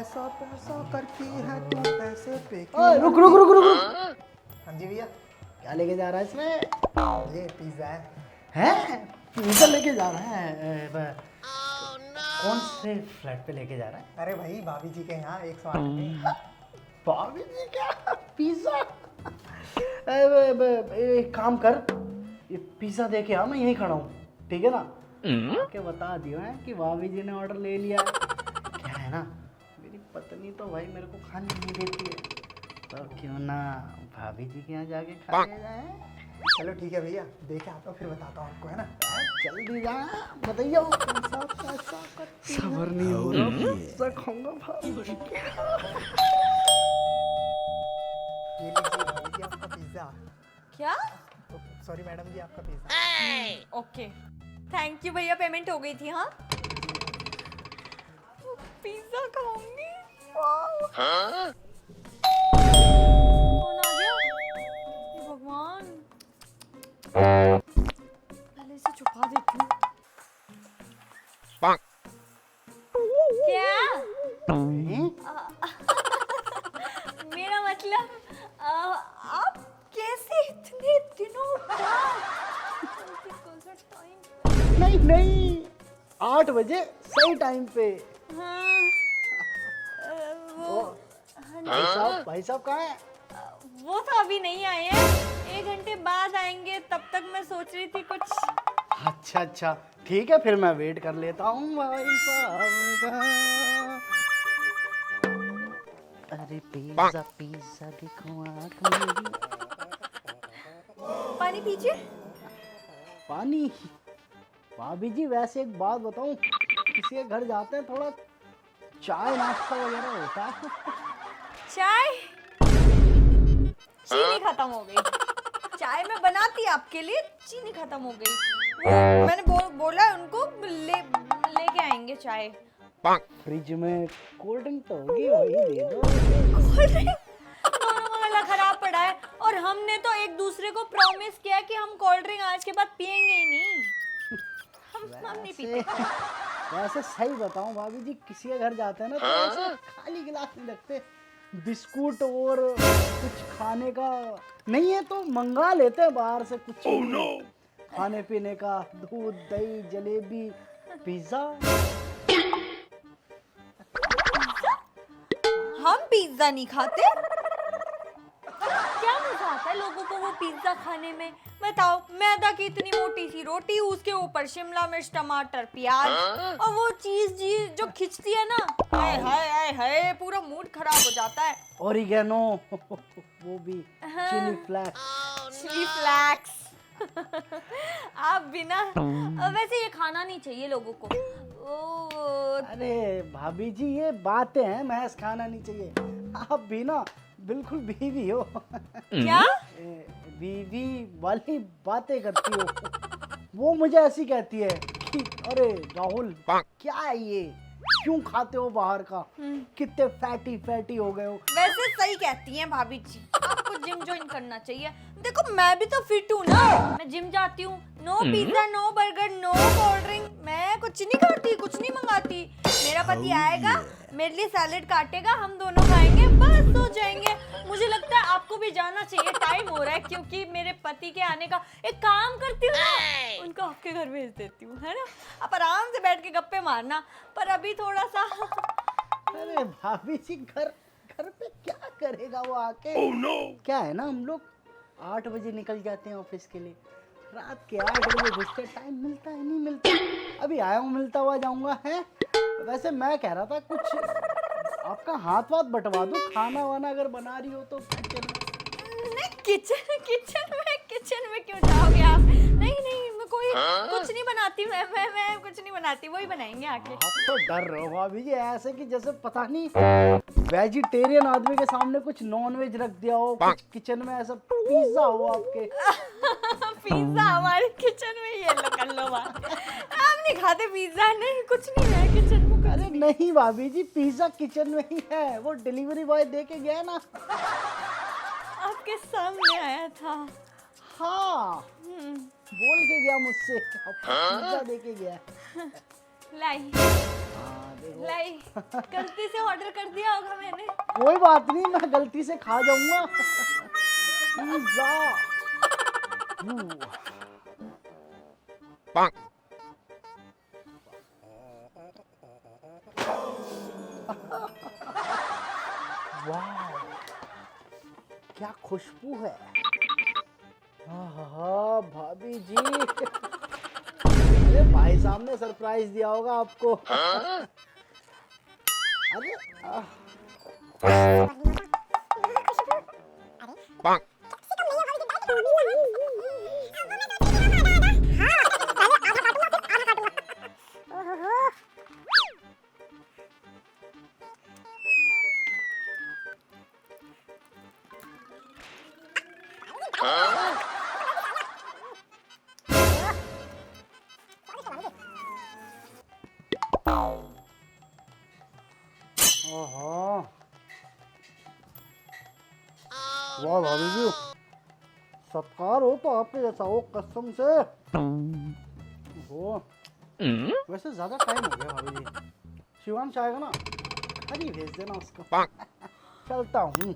पैसा पैसा करती है तू पैसे पे रुक रुक रुक रुक रुक। हाँ जी भैया, क्या लेके जा रहा है इसमें? ये पिज्जा है। हैं? पिज्जा लेके जा रहा है? कौन से फ्लैट पे लेके जा रहा है? अरे भाई भाभी जी के यहाँ 108 में। भाभी जी क्या पिज्जा? एक काम कर, ये पिज्जा दे के आ, मैं यहीं खड़ा हूँ, ठीक है ना? के बता दियो है कि भाभी जी ने ऑर्डर ले लिया है। क्या है ना, मेरी पत्नी तो भाई मेरे को खाने नहीं देती है, तो क्यों ना भाभी जी के यहाँ जाके खा ले जाए। चलो ठीक है भैया, देखे आता हूँ फिर बताता हूँ आपको, है ना? जल्दी जा, बताइए। सबर नहीं हो रहा, पिज्जा खाऊंगा भाभी जी के। ये लीजिए भाभी जी आपका पिज्जा। क्या? सॉरी मैडम जी, आपका पिज्जा। ओके, थैंक यू भैया, पेमेंट हो गई थी। हाँ, पिज्जा खाऊंगी। कौन आ गया? हे भगवान, पहले इसे छुपा देती हूँ। क्या? मेरा मतलब आप कैसे इतने दिनों बाद? नहीं नहीं, 8 बजे सही टाइम पे। हाँ, वो भाई साहब कहाँ हैं? वो तो अभी नहीं आए हैं, 1 घंटे बाद आएंगे। तब तक मैं सोच रही थी कुछ। अच्छा अच्छा, ठीक है, फिर मैं वेट कर लेता हूँ भाई साहब का। अरे पिज्जा पिज्जा देखो आँख मेरी। पानी पीजिए। पानी? भाभी जी वैसे एक बात बताऊं, किसी के घर जाते हैं थोड़ा चाय नाश्ता वगैरह होता है। चाय? चीनी खत्म हो गई। चाय मैं बनाती आपके लिए, चीनी खत्म हो गई। वो मैंने बोला उनको लेके आएंगे चाय। फ्रिज में कोल्ड ड्रिंक तो होगी, वही दे दो। Cold drink? दोनों का गला खराब पड़ा है, और हमने तो एक दूसरे को प्रॉमिस किया कि हम कोल्ड ड्रिंक आज के बाद पियेंगे ही नहीं। हम नहीं पीते। वैसे सही बताऊं भाभी जी, किसी के घर जाते हैं ना तो ऐसे खाली गिलास नहीं रखते, बिस्कुट और कुछ खाने का नहीं है तो मंगा लेते हैं बाहर से कुछ। खाने पीने का, दूध दही जलेबी पिज्जा। हम पिज्जा नहीं खाते? क्या मजा आता है लोगों को वो पिज्जा खाने में? बताओ, मैदा की इतनी मोटी सी रोटी, उसके ऊपर शिमला मिर्च टमाटर प्याज, और वो चीज जी जो खिंचती है ना, हाय हाय हाय हाय, पूरा मूड खराब हो जाता है। ओरिगेनो वो भी, चिली फ्लेक्स। Chilli flakes. आप बिना, वैसे ये खाना नहीं चाहिए लोगों को। अरे भाभी जी, ये बातें हैं, महज खाना नहीं चाहिए। आप भी ना बिल्कुल बीवी हो। क्या? बीवी वाली बातें करती हो। वो मुझे ऐसी कहती है कि अरे राहुल क्या है ये, क्यों खाते हो बाहर का, कितने फैटी फैटी हो गए हो। वैसे सही कहती हैं भाभी जी, आपको जिम ज्वाइन करना चाहिए। देखो मैं भी तो फिट हूँ ना, मैं जिम जाती हूँ। No pizza, no burger, no cold drink, मैं कुछ नहीं करती, कुछ नहीं मंगाती। मेरा पति आएगा, मेरे लिए सैलेड काटेगा, हम दोनों खाएंगे, बस सो जाएंगे। मुझे लगता है आपको भी जाना चाहिए, टाइम हो रहा है, क्योंकि मेरे पति के आने का। एक काम करती हूँ ना, उनको आपके घर भेज देती हूँ, है ना? आप आराम से बैठ के गप्पे मारना, पर अभी थोड़ा सा। अरे भाभी जी, घर पे क्या करेगा वो आके? क्या है ना, हम लोग 8 बजे निकल जाते हैं ऑफिस के लिए, रात के 8 बजे घुसते, टाइम मिलता है नहीं मिलता। अभी आया हूँ, मिलता हुआ जाऊंगा। है वैसे मैं कह रहा था कुछ आपका हाथ वाथ बटवा दूं, खाना वाना अगर बना रही हो तो। किचन में क्यों जाओगे आप? नहीं नहीं, मैं कुछ नहीं बनाती, मैं कुछ नहीं बनाती, वही बनाएंगे आके। आप तो डर रहे हो भाभी जी, ऐसे कि जैसे पता नहीं वेजिटेरियन आदमी के सामने कुछ नॉन वेज रख दिया हो, कुछ किचन में ऐसा पिज्जा हो आपके। पिज्जा हमारे किचन में, ये लो कर लो बात। आप नहीं खाते पिज्जा? नहीं, कुछ नहीं है किचन में। अरे नहीं भाभी जी, पिज्जा किचन में ही है, वो डिलीवरी बॉय दे के गया ना। आपके सामने आया था। हाँ, बोल के गया मुझसे, पिज्जा दे के गया। लाई। हाँ लाई गलती से ऑर्डर कर दिया होगा मैंने। कोई बात नहीं, मैं गलती से खा जाऊंगा। पिज्जा। वाह, क्या खुशबू है। हाँ भाभी जी। अरे भाई साहब ने सरप्राइज दिया होगा आपको। अरे वाह भाभी जी, सत्कार हो तो आपके जैसा हो, कसम से। हो वैसे ज्यादा टाइम हो गया भाभी जी, शिवांश आएगा ना, अरे भेज देना उसको। चलता हूँ।